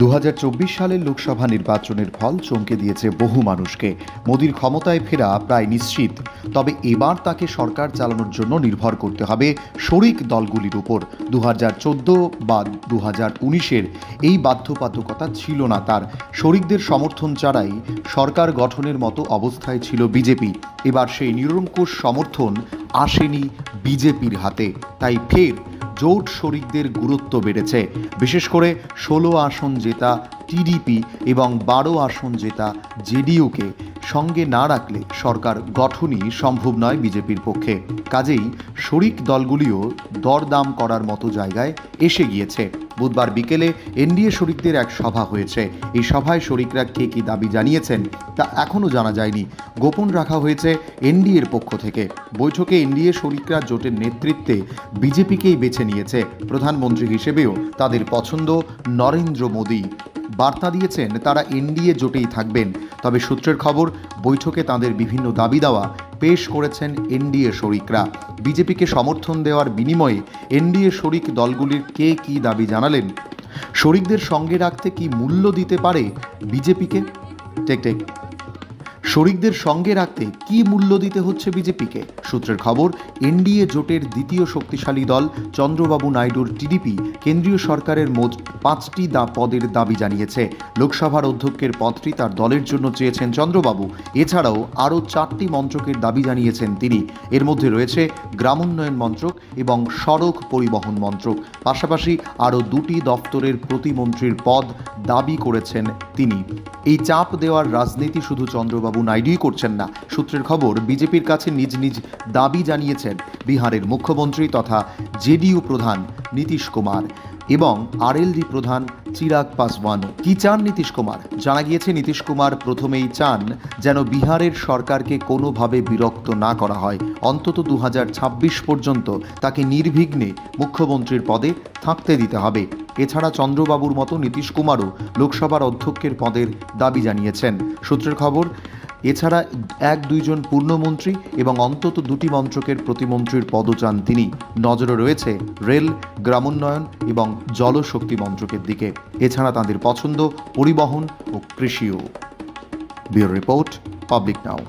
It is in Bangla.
2024 সালের লোকসভা নির্বাচনের ফল চমকে দিয়েছে বহু মানুষকে। মোদির ক্ষমতায় ফেরা প্রায় নিশ্চিত, তবে এবার তাকে সরকার চালানোর জন্য নির্ভর করতে হবে শরিক দলগুলির উপর। 2014 বা 2019-এর এই বাধ্যবাধকতা ছিল না তার। শরিকদের সমর্থন ছাড়াই সরকার গঠনের মতো অবস্থায় ছিল বিজেপি। এবার সেই নিরঙ্কুশ সমর্থন আসেনি বিজেপির হাতে, তাই ফের জোট শরিকদের গুরুত্ব বেড়েছে। বিশেষ করে 16 আসন জেতা টিডিপি এবং 12 আসন জেতা জেডিইউকে সঙ্গে না রাখলে সরকার গঠনই সম্ভব নয় বিজেপির পক্ষে। কাজেই শরিক দলগুলিও দরদাম করার মতো জায়গায় এসে গিয়েছে। বুধবার বিকেলে এনডিএ শরিকদের এক সভা হয়েছে। এই সভায় শরিকরা কে কী দাবি জানিয়েছেন তা এখনও জানা যায়নি, গোপন রাখা হয়েছে এনডিএর পক্ষ থেকে। বৈঠকে এনডিএ শরিকরা জোটের নেতৃত্বে বিজেপিকেই বেছে নিয়েছে। প্রধানমন্ত্রী হিসেবেও তাদের পছন্দ নরেন্দ্র মোদী। বার্তা দিয়েছেন তারা এনডিএ জোটেই থাকবেন। তবে সূত্রের খবর, বৈঠকে তাদের বিভিন্ন দাবি দাওয়া পেশ করেছেন এনডিএ শরিকরা। বিজেপিকে সমর্থন দেওয়ার বিনিময়ে এনডিএ শরিক দলগুলির কে কী দাবি জানালেন, শরিকদের সঙ্গে রাখতে কি মূল্য দিতে পারে বিজেপিকে, শরিকদের সঙ্গে রাখতে কি মূল্য দিতে হচ্ছে বিজেপিকে। সূত্রের খবর, এনডিএ জোটের দ্বিতীয় শক্তিশালী দল চন্দ্রবাবু নাইডুর টিডিপি কেন্দ্রীয় সরকারের মোট 5টি পদের দাবি জানিয়েছে। লোকসভার অধ্যক্ষের পদটি তার দলের জন্য চেয়েছেন চন্দ্রবাবু। এছাড়াও আরও 4টি মন্ত্রকের দাবি জানিয়েছেন তিনি। এর মধ্যে রয়েছে গ্রামোন্নয়ন মন্ত্রক এবং সড়ক পরিবহন মন্ত্রক। পাশাপাশি আরও 2টি দপ্তরের প্রতিমন্ত্রীর পদ দাবি করেছেন তিনি। এই চাপ দেওয়ার রাজনীতি শুধু চন্দ্রবাবু নাইডুই করছেন না। সূত্রের খবর, বিজেপির কাছে নিজ নিজ দাবি জানিয়েছেন বিহারের মুখ্যমন্ত্রী তথা জেডিইউ প্রধান নীতিশ কুমার এবং আরএলডি প্রধান চিরাগ পাসওয়ানও। কি চান নীতিশ কুমার? জানা গিয়েছে, নীতিশ কুমার প্রথমেই চান যেন বিহারের সরকারকে কোনোভাবে বিরক্ত না করা হয়। অন্তত 2026 পর্যন্ত তাকে নির্বিঘ্নে মুখ্যমন্ত্রীর পদে থাকতে দিতে হবে। এছাড়া চন্দ্রবাবুর মতো নীতিশ কুমারও লোকসভার অধ্যক্ষের পদের দাবি জানিয়েছেন। সূত্রের খবর, এছাড়া 1-2 জন পূর্ণমন্ত্রী এবং অন্তত 2টি মন্ত্রকের প্রতিমন্ত্রীর পদও চান তিনি। নজরে রয়েছে রেল, গ্রামোন্নয়ন এবং জলশক্তি মন্ত্রকের দিকে। এছাড়া তাদের পছন্দ পরিবহন ও কৃষিও। ব্যুরো রিপোর্ট, পাবলিক নাও।